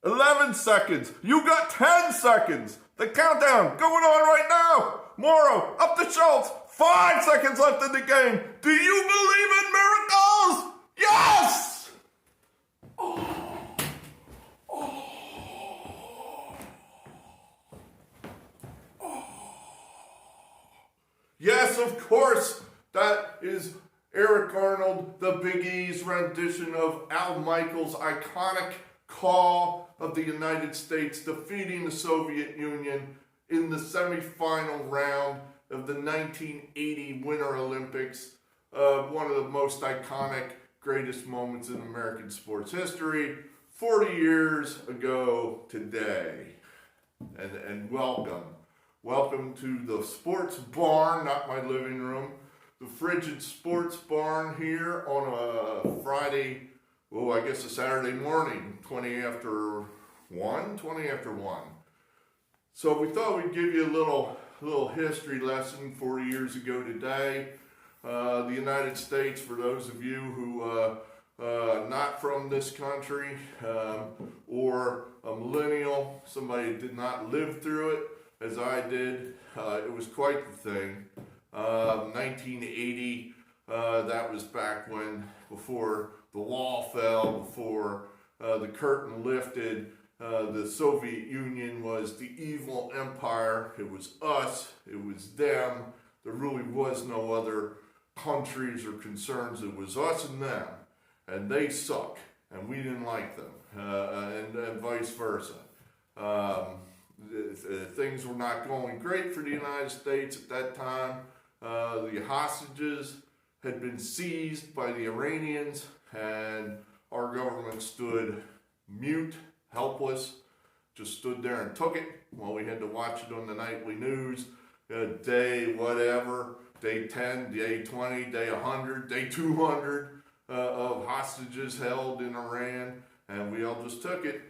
11 seconds. You got 10 seconds. The countdown going on right now. Morrow, up to Schultz. 5 seconds left in the game. Do you believe in miracles? Yes! Yes, of course. That is Eric Arnold, the Big E's rendition of Al Michaels' iconic call of the United States defeating the Soviet Union in the semifinal round of the 1980 Winter Olympics. One of the most iconic, greatest moments in American sports history. 40 years ago today. And welcome. Welcome to the sports barn, not my living room. The frigid sports barn here on a Friday, well, I guess a Saturday morning, 20 after 1. So we thought we'd give you a little history lesson 40 years ago today. The United States, for those of you who not from this country or a millennial, somebody who did not live through it as I did, it was quite the thing. 1980, that was back when, before the wall fell, before the curtain lifted, the Soviet Union was the evil empire. It was us, it was them. There really was no other countries or concerns. It was us and them, and they suck, and we didn't like them, and vice versa. Things were not going great for the United States at that time. The hostages had been seized by the Iranians, and our government stood mute, helpless, just stood there and took it while we had to watch it on the nightly news. Day whatever, day 10, day 20, day 100, day 200 of hostages held in Iran, and we all just took it.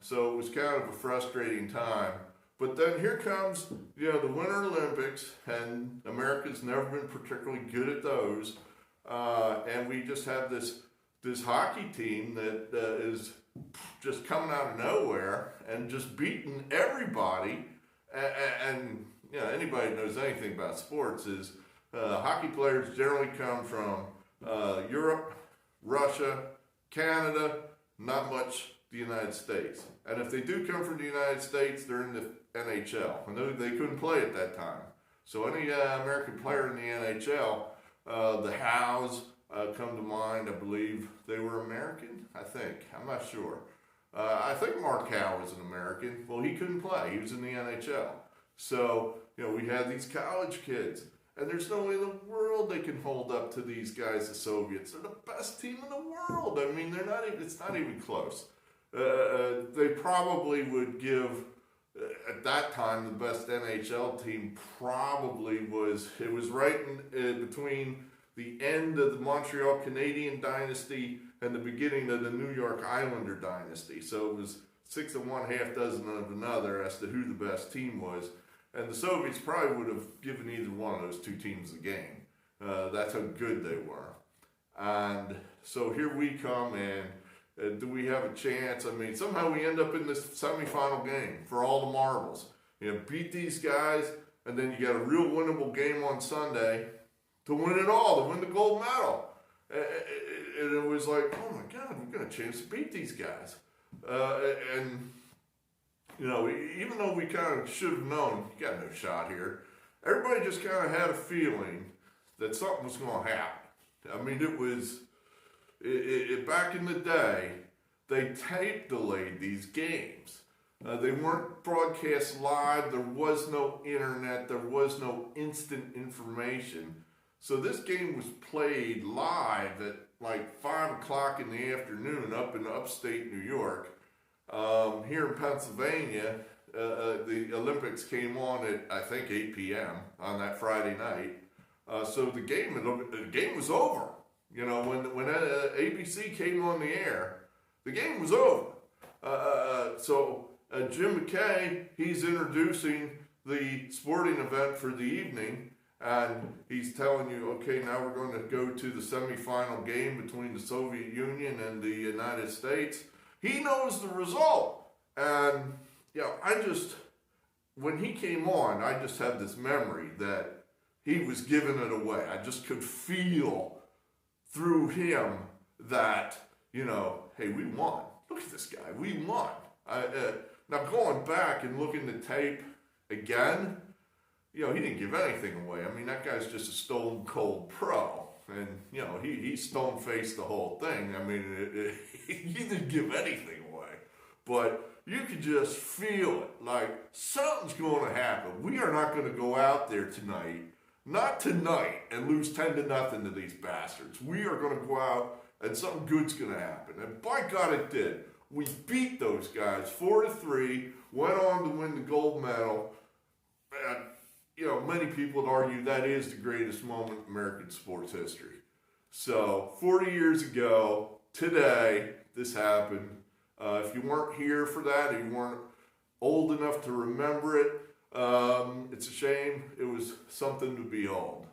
So it was kind of a frustrating time. But then here comes, the Winter Olympics, and America's never been particularly good at those. And we just have this hockey team that is just coming out of nowhere and just beating everybody. And anybody who knows anything about sports is hockey players generally come from Europe, Russia, Canada, not much the United States. And if they do come from the United States, they're in the NHL. And they couldn't play at that time. So any American player in the NHL, the Howes come to mind. I believe they were American, I think. I'm not sure. I think Mark Howe was an American. Well, he couldn't play. He was in the NHL. So, we had these college kids. And there's no way in the world they can hold up to these guys, the Soviets. They're the best team in the world. I mean, it's not even close. They probably would give, at that time, the best NHL team probably was right in between the end of the Montreal Canadian dynasty and the beginning of the New York Islander dynasty. So it was 6 of one, half dozen of another as to who the best team was. And the Soviets probably would have given either one of those two teams a game. That's how good they were. And so here we come, and do we have a chance? I mean, somehow we end up in this semifinal game for all the marbles. Beat these guys, and then you got a real winnable game on Sunday to win it all, to win the gold medal. And it was like, oh my God, we've got a chance to beat these guys. And even though we kind of should have known, you got no shot here, everybody just kind of had a feeling that something was going to happen. I mean, it was... back in the day, they tape delayed these games. They weren't broadcast live. There was no internet. There was no instant information. So this game was played live at like 5 o'clock in the afternoon up in upstate New York. Here in Pennsylvania, the Olympics came on at, I think, 8 p.m. on that Friday night. So the game was over. When ABC came on the air, the game was over. So Jim McKay, he's introducing the sporting event for the evening, and he's telling you, okay, now we're going to go to the semifinal game between the Soviet Union and the United States. He knows the result. And, when he came on, I just had this memory that he was giving it away. I just could feel through him that, hey, we won. Look at this guy. We won. Now, going back and looking at the tape again, he didn't give anything away. I mean, that guy's just a stone cold pro. And, he stone-faced the whole thing. I mean, he didn't give anything away. But you could just feel it, like something's going to happen. We are not going to go out there tonight, not tonight, and lose 10-0 to these bastards. We are going to go out and something good's going to happen. And by God, it did. We beat those guys 4-3, went on to win the gold medal. And, many people would argue that is the greatest moment in American sports history. So 40 years ago, today, this happened. If you weren't here for that, or you weren't old enough to remember it, it's a shame. It was something to behold.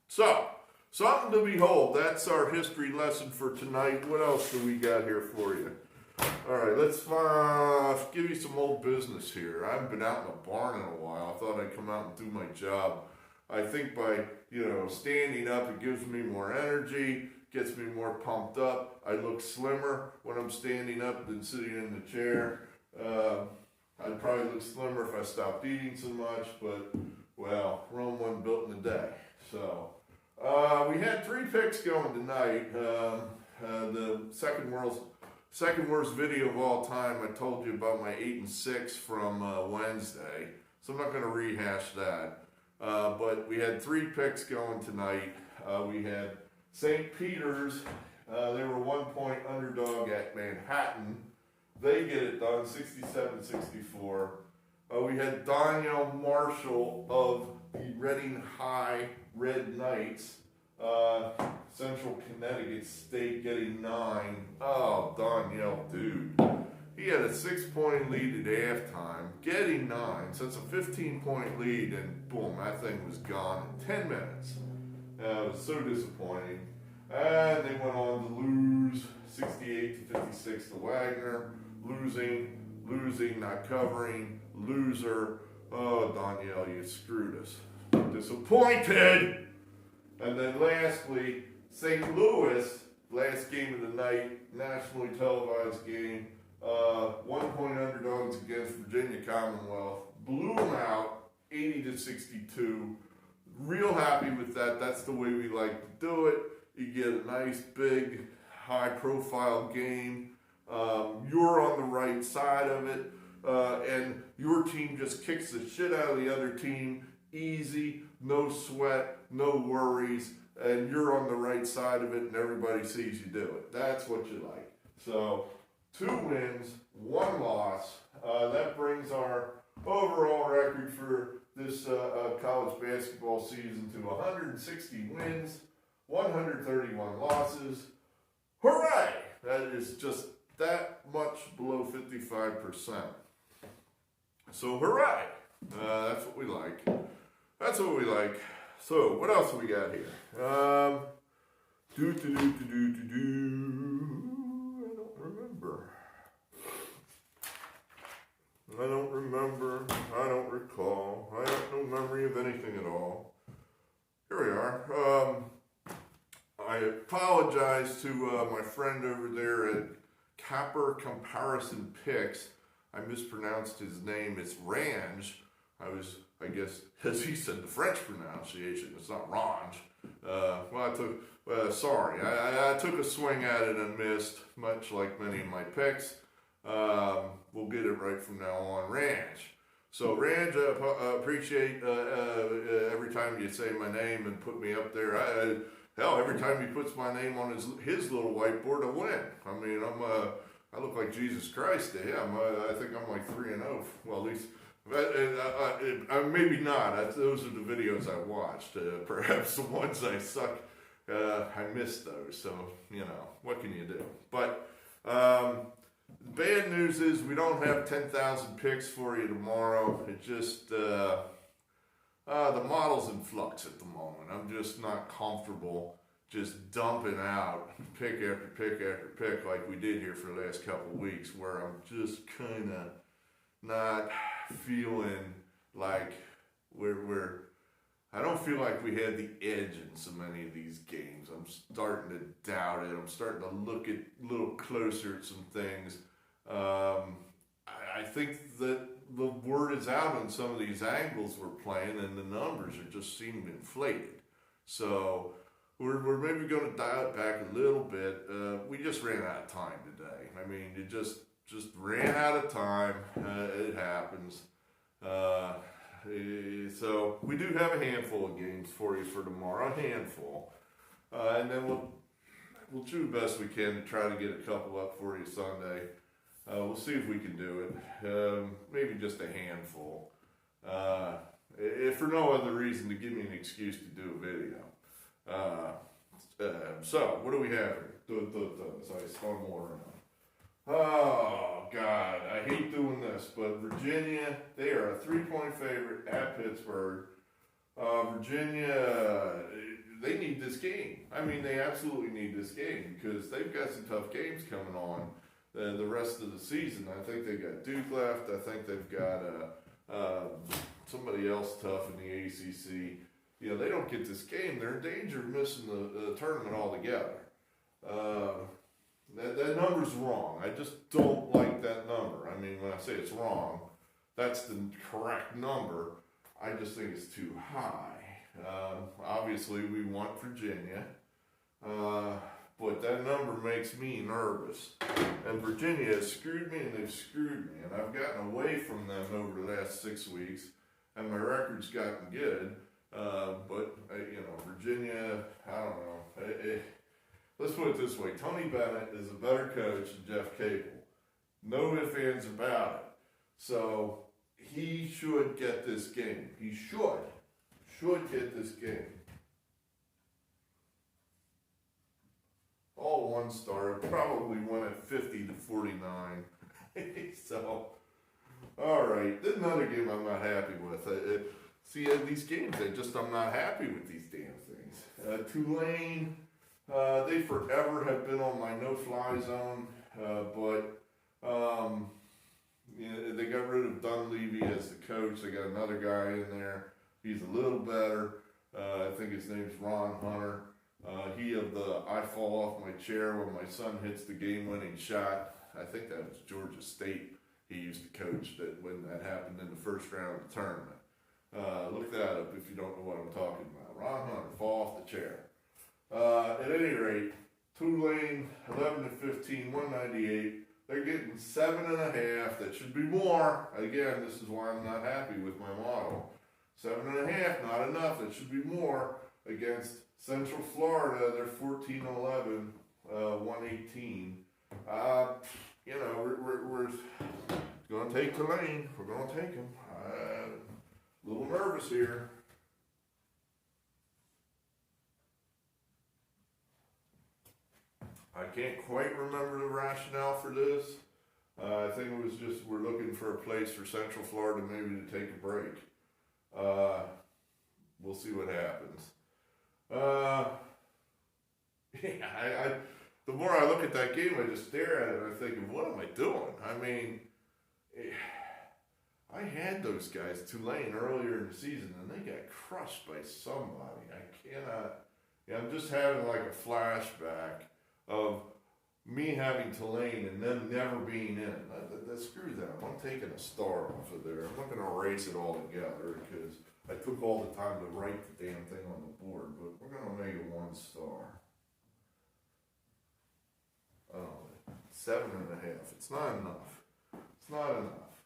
So, something to behold. That's our history lesson for tonight. What else do we got here for you? All right, let's give you some old business here. I haven't been out in the barn in a while. I thought I'd come out and do my job. I think by, standing up, it gives me more energy, gets me more pumped up. I look slimmer when I'm standing up than sitting in the chair. I'd probably look slimmer if I stopped eating so much, but, well, Rome wasn't built in a day. So, we had 3 picks going tonight. The second worst video of all time. I told you about my 8-6 from Wednesday, so I'm not going to rehash that. But we had 3 picks going tonight. We had St. Peter's. They were 1-point underdog at Manhattan. They get it done, 67-64. We had Daniel Marshall of the Reading High Red Knights. Central Connecticut State getting 9. Oh, Daniel, dude. He had a 6-point lead at halftime, getting 9. So it's a 15-point lead, and boom, that thing was gone in 10 minutes. It was so disappointing. And they went on to lose 68-56 to Wagner. Losing, not covering, loser. Oh, Danielle, you screwed us. Disappointed! And then lastly, St. Louis, last game of the night, nationally televised game, 1-point underdogs against Virginia Commonwealth, blew them out 80-62. Real happy with that. That's the way we like to do it. You get a nice, big, high-profile game. You're on the right side of it, and your team just kicks the shit out of the other team. Easy, no sweat, no worries, and you're on the right side of it, and everybody sees you do it. That's what you like. So, 2 wins, 1 loss. That brings our overall record for this college basketball season to 160 wins, 131 losses. Hooray! That is just that much below 55%. So, hooray! That's what we like. That's what we like. So, what else we got here? I don't remember. I don't recall. I have no memory of anything at all. Here we are. I apologize to my friend over there at Capper Comparison Picks. I mispronounced his name. It's Range. I guess, as he said, the French pronunciation. It's not Range. Sorry. I took a swing at it and missed, much like many of my picks. We'll get it right from now on. Range. So, Range, I appreciate every time you say my name and put me up there. Hell, every time he puts my name on his little whiteboard, I win. I mean, I look like Jesus Christ to him. I think I'm like 3-0. Well, at least, maybe not. Those are the videos I watched. Perhaps the ones I suck, I missed those. So, what can you do? But bad news is we don't have 10,000 picks for you tomorrow. It just, the model's in flux at the moment. I'm just not comfortable just dumping out pick after pick after pick like we did here for the last couple of weeks, where I'm just kind of not feeling like I don't feel like we had the edge in so many of these games. I'm starting to doubt it. I'm starting to look at a little closer at some things. I think that the word is out on some of these angles we're playing, and the numbers are just seeming inflated. So we're maybe going to dial it back a little bit. We just ran out of time today. I mean, it just ran out of time. It happens. So we do have a handful of games for you for tomorrow, a handful, and then we'll do the best we can to try to get a couple up for you Sunday. We'll see if we can do it. Maybe just a handful, if for no other reason to give me an excuse to do a video. So what do we have here? So I spun more around. Oh, God, I hate doing this, but Virginia, they are a 3-point favorite at Pittsburgh. Virginia, they need this game. I mean, they absolutely need this game because they've got some tough games coming on the rest of the season. I think they've got Duke left. I think they've got somebody else tough in the ACC. You know, they don't get this game, they're in danger of missing the tournament altogether. That number's wrong. I just don't like that number. I mean, when I say it's wrong, that's the correct number. I just think it's too high. Obviously, we want Virginia, but that number makes me nervous. And Virginia has screwed me, and they've screwed me. And I've gotten away from them over the last 6 weeks, and my record's gotten good. But Virginia, I don't know. Let's put it this way. Tony Bennett is a better coach than Jeff Capel. No ifs, ands about it. So he should get this game. He should get this game. All one star. It probably went at 50-49. So, all right. This is another game I'm not happy with. These games, I'm not happy with these damn things. Tulane, they forever have been on my no-fly zone, but they got rid of Dunleavy as the coach. They got another guy in there. He's a little better. I think his name's Ron Hunter. He of the I fall off my chair when my son hits the game-winning shot. I think that was Georgia State he used to coach when that happened in the first round of the tournament. Look that up if you don't know what I'm talking about. Ron Hunter, fall off the chair. At any rate, Tulane, 11-15, 198. They're getting 7.5. That should be more. Again, this is why I'm not happy with my model. 7.5, not enough. That should be more against Central Florida. They're 14-11, 118. We're going to take Tulane. We're going to take them. A little nervous here. I can't quite remember the rationale for this. I think it was just we're looking for a place for Central Florida maybe to take a break. We'll see what happens. The more I look at that game, I just stare at it and I'm thinking, what am I doing? I mean, I had those guys, Tulane, earlier in the season, and they got crushed by somebody. I cannot. I'm just having like a flashback of me having Tulane and them never being in. Screw them. I'm taking a star off of there. I'm not going to erase it all together because I took all the time to write the damn thing on the board, but we're going to make it 1 star. Oh, 7.5. It's not enough. It's not enough.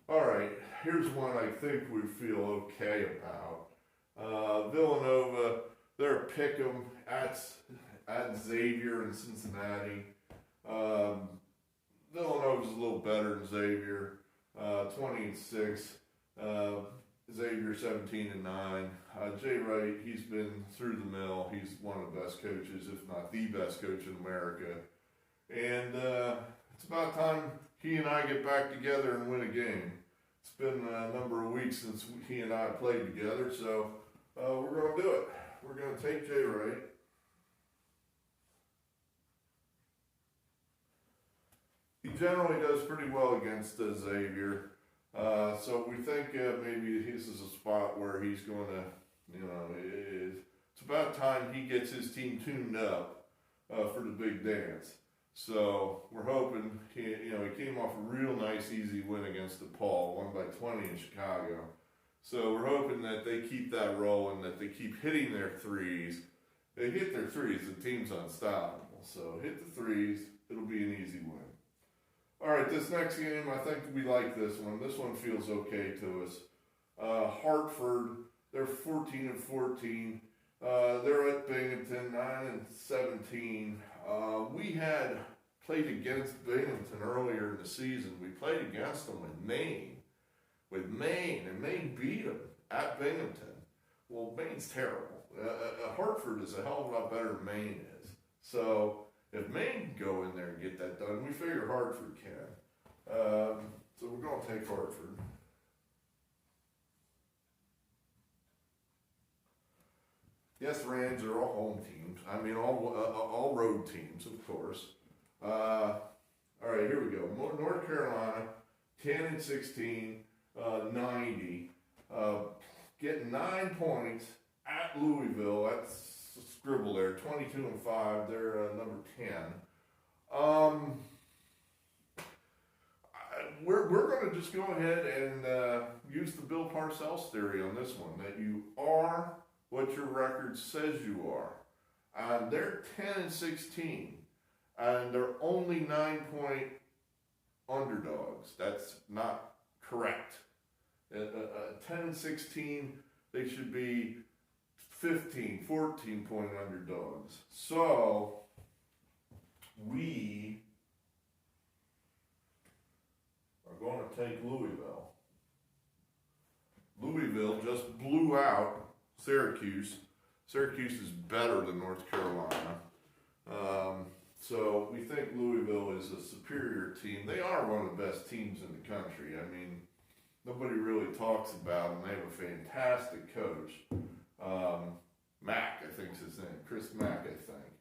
All right, here's one I think we feel okay about. Villanova, they're a pick 'em at Xavier in Cincinnati. Villanova's a little better than Xavier, 20-6. Xavier 17-9. Jay Wright, he's been through the mill. He's one of the best coaches, if not the best coach in America. And it's about time he and I get back together and win a game. It's been a number of weeks since he and I played together, so we're going to do it. We're going to take Jay Wright. generally does pretty well against Xavier. So we think maybe this is a spot where he's going to, it's about time he gets his team tuned up for the big dance. So we're hoping, he came off a real nice, easy win against DePaul, won by 20 in Chicago. So we're hoping that they keep that rolling, that they keep hitting their threes. They hit their threes, the team's unstoppable. So hit the threes, it'll be an easy win. All right, this next game, I think we like this one. This one feels okay to us. Hartford, they're 14-14. They're at Binghamton, 9-17. We had played against Binghamton earlier in the season. We played against them with Maine, and Maine beat them at Binghamton. Well, Maine's terrible. Hartford is a hell of a lot better than Maine is. So if Maine can go in there and get that done, we figure Hartford can. So we're going to take Hartford. Yes, Rams are all home teams. I mean, all road teams, of course. All right, here we go. North Carolina, 10-16, 90. Getting 9 points at Louisville. That's a scribble there. 22-5. They're number 10. We're going to just go ahead and use the Bill Parcells theory on this one, that you are what your record says you are. They're 10-16, and they're only 9-point underdogs. That's not correct. 10-16, they should be 15, 14-point underdogs. So we are going to take Louisville. Louisville just blew out Syracuse. Syracuse is better than North Carolina. So we think Louisville is a superior team. They are one of the best teams in the country. I mean, nobody really talks about them. They have a fantastic coach. Mack, I think is his name. Chris Mack, I think.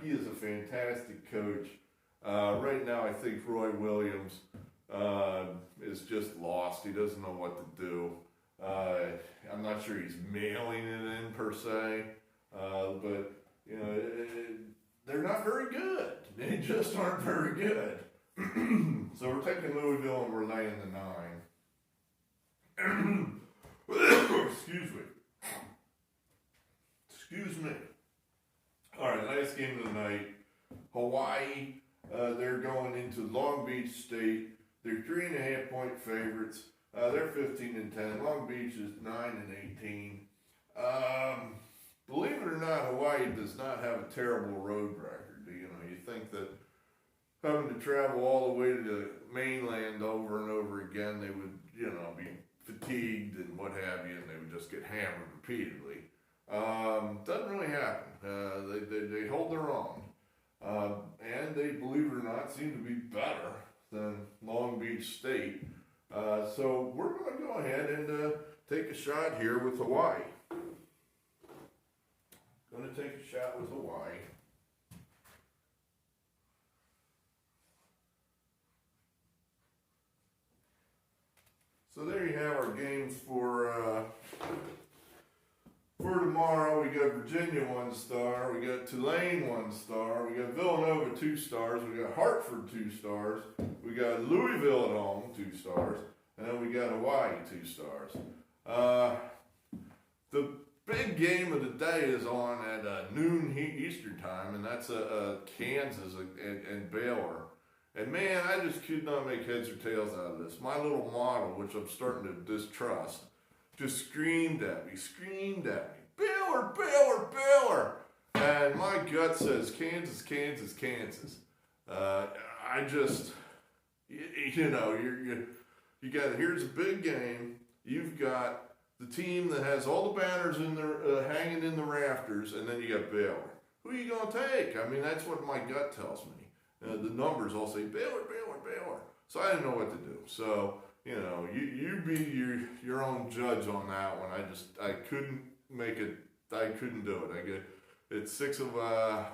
He is a fantastic coach. Right now, I think Roy Williams is just lost. He doesn't know what to do. I'm not sure he's mailing it in per se, but they're not very good. They just aren't very good. So we're taking Louisville and we're laying the 9. Excuse me. All right, last game of the night. Hawaii. They're going into Long Beach State. They're 3.5-point favorites. They're 15-10. Long Beach is 9-18. Believe it or not, Hawaii does not have a terrible road record. You think that having to travel all the way to the mainland over and over again, they would, be fatigued and what have you, and they would just get hammered repeatedly. Doesn't really happen. They hold their own. And they, believe it or not, seem to be better than Long Beach State. So we're going to go ahead and take a shot here with Hawaii. Going to take a shot with Hawaii. So there you have our games for tomorrow. We got Virginia 1 star, we got Tulane 1 star, we got Villanova 2 stars, we got Hartford 2 stars, we got Louisville at home 2 stars, and then we got Hawaii 2 stars. The big game of the day is on at noon Eastern time, and that's Kansas and Baylor. And man, I just could not make heads or tails out of this. My little model, which I'm starting to distrust, just screamed at me, Baylor, Baylor, Baylor. And my gut says Kansas, Kansas, Kansas. I just, you got, here's a big game. You've got the team that has all the banners in the hanging in the rafters, and then you got Baylor. Who are you going to take? I mean, that's what my gut tells me. The numbers all say Baylor, Baylor, Baylor. So I didn't know what to do. So, you be your own judge on that one. I couldn't make it. I couldn't do it. It's 6 of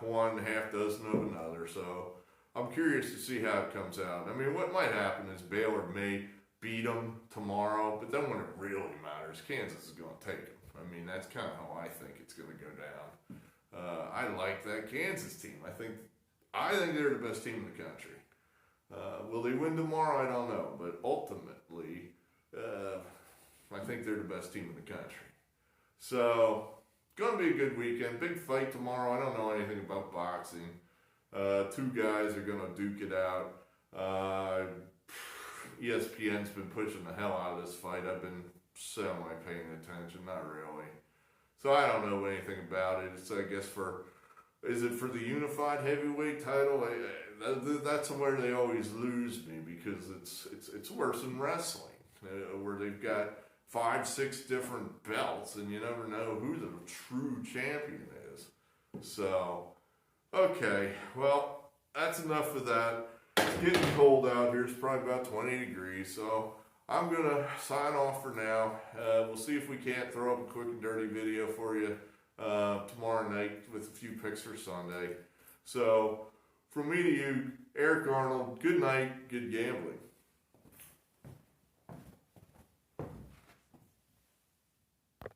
one, half dozen of another. So I'm curious to see how it comes out. I mean, what might happen is Baylor may beat them tomorrow, but then when it really matters, Kansas is going to take them. I mean, that's kind of how I think it's going to go down. I like that Kansas team. I think they're the best team in the country. Will they win tomorrow? I don't know, but ultimately, I think they're the best team in the country. So, going to be a good weekend. Big fight tomorrow. I don't know anything about boxing. Two guys are going to duke it out. ESPN's been pushing the hell out of this fight. I've been semi-paying attention, not really. So I don't know anything about it. It's, I guess, is it for the unified heavyweight title? That's where they always lose me, because it's worse than wrestling, where they've got 5-6 different belts, and you never know who the true champion is. So, okay, well, that's enough of that. It's getting cold out here. It's probably about 20 degrees, so I'm going to sign off for now. We'll see if we can't throw up a quick and dirty video for you tomorrow night with a few picks for Sunday. So, from me to you, Eric Arnold, good night, good gambling.